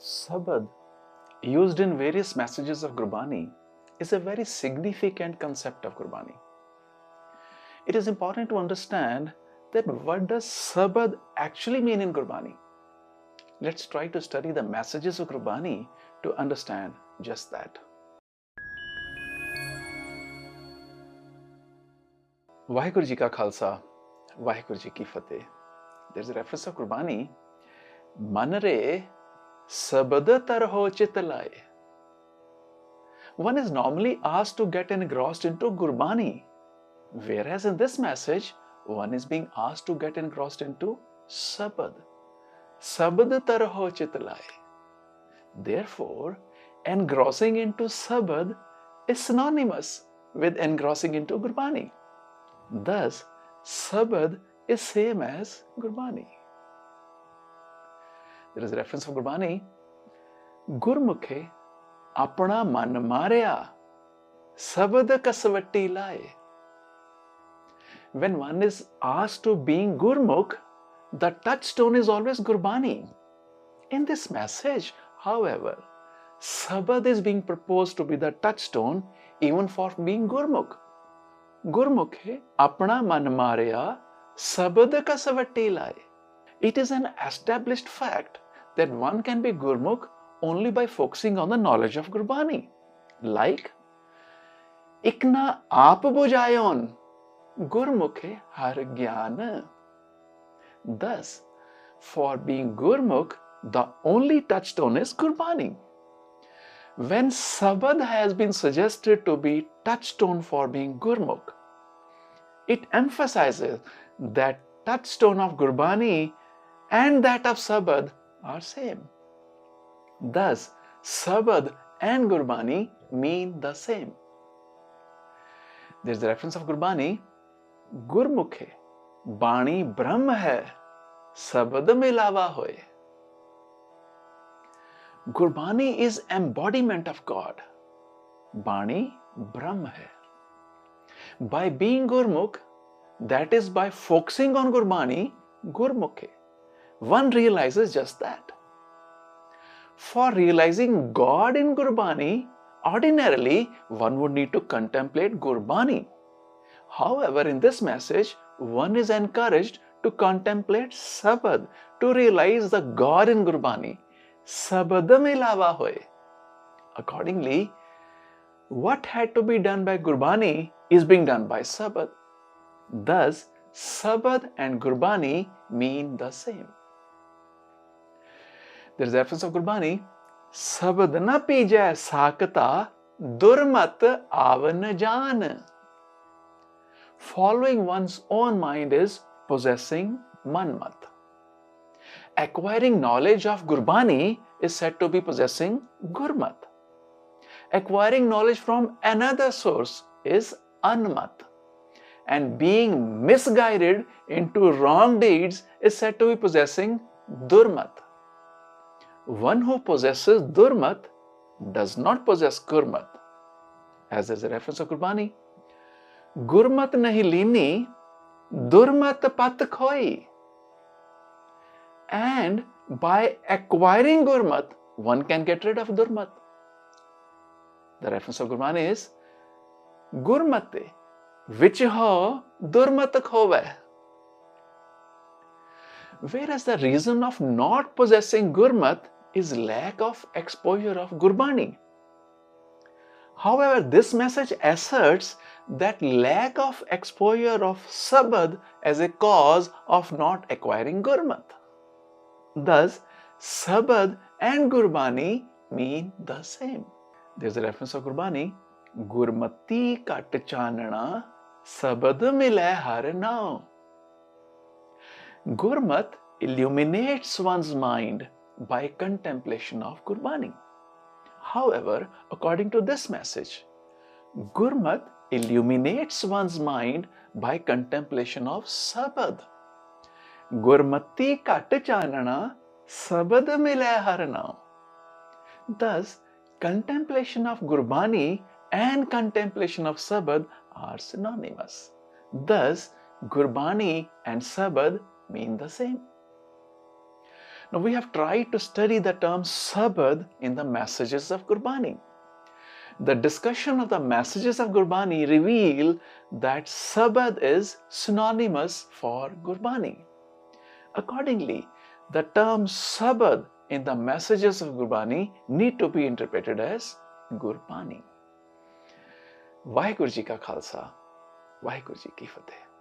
Sabad, used in various messages of Gurbani, is a very significant concept of Gurbani. It is important to understand that what does Sabad actually mean in Gurbani? Let's try to study the messages of Gurbani to understand just that. Vaheguru Ji Ka Khalsa, Vaheguru Ji Ki Fateh. There's a reference of Gurbani. Manre sabad tarho chit laye. One is normally asked to get engrossed into Gurbani, whereas in this message, one is being asked to get engrossed into Sabad. Sabad tarho chit laye. Therefore, engrossing into Sabad is synonymous with engrossing into Gurbani. Thus, Sabad is same as Gurbani. There is a reference of Gurbani. Gurmukhe apna man marya, sabad kasvatti laye. When one is asked to being Gurmukh, the touchstone is always Gurbani. In this message, however, Sabad is being proposed to be the touchstone even for being Gurmukh. Gurmukhe apna man marya, sabad kasvatti laye. It is an established fact that one can be Gurmukh only by focusing on the knowledge of Gurbani. Like, ikna aap bujayon, Gurmukhe har gyan. Thus, for being Gurmukh, the only touchstone is Gurbani. When Sabad has been suggested to be touchstone for being Gurmukh, it emphasizes that touchstone of Gurbani and that of Sabad are same. Thus, Sabad and Gurbani mean the same. There is a reference of Gurbani. Gurmukhe Bani Brahm hai, Sabad milawa hoye. Gurbani is embodiment of God. Bani Brahm hai. By being Gurmukh, that is by focusing on Gurbani, Gurmukhe, one realizes just that. For realizing God in Gurbani, ordinarily one would need to contemplate Gurbani. However, in this message, one is encouraged to contemplate Sabad, to realize the God in Gurbani. Sabad milawa hoye. Accordingly, what had to be done by Gurbani is being done by Sabad. Thus, Sabad and Gurbani mean the same. There is a reference of Gurbani. Sabad na pijay sakta, Durmatt avan jaan. Following one's own mind is possessing manmat. Acquiring knowledge of Gurbani is said to be possessing Gurmat. Acquiring knowledge from another source is Anmat. And being misguided into wrong deeds is said to be possessing Durmat. One who possesses Durmat does not possess Gurmat. As there is a reference of Gurbani. Gurmat nahi lini, Durmat pat khoi. And by acquiring Gurmat, one can get rid of Durmat. The reference of Gurbani is Gurmate, which ho Durmat khove. Whereas the reason of not possessing Gurmat is lack of exposure of Gurbani. However, this message asserts that lack of exposure of Sabad as a cause of not acquiring Gurmat. Thus, Sabad and Gurbani mean the same. There is a reference of Gurbani. Gurmati kat chanana, Sabad milay har naam. Gurmat illuminates one's mind by contemplation of Gurbani. However, according to this message, Gurmat illuminates one's mind by contemplation of Sabad. Gurmati kat chanana, Sabad milay har naam. Thus, contemplation of Gurbani and contemplation of Sabad are synonymous. Thus, Gurbani and Sabad mean the same. Now we have tried to study the term Sabad in the messages of Gurbani. The discussion of the messages of Gurbani reveal that Sabad is synonymous for Gurbani. Accordingly, the term Sabad in the messages of Gurbani need to be interpreted as Gurbani. Waheguru ji का खालसा, वाहिगुरु जी की फतेह।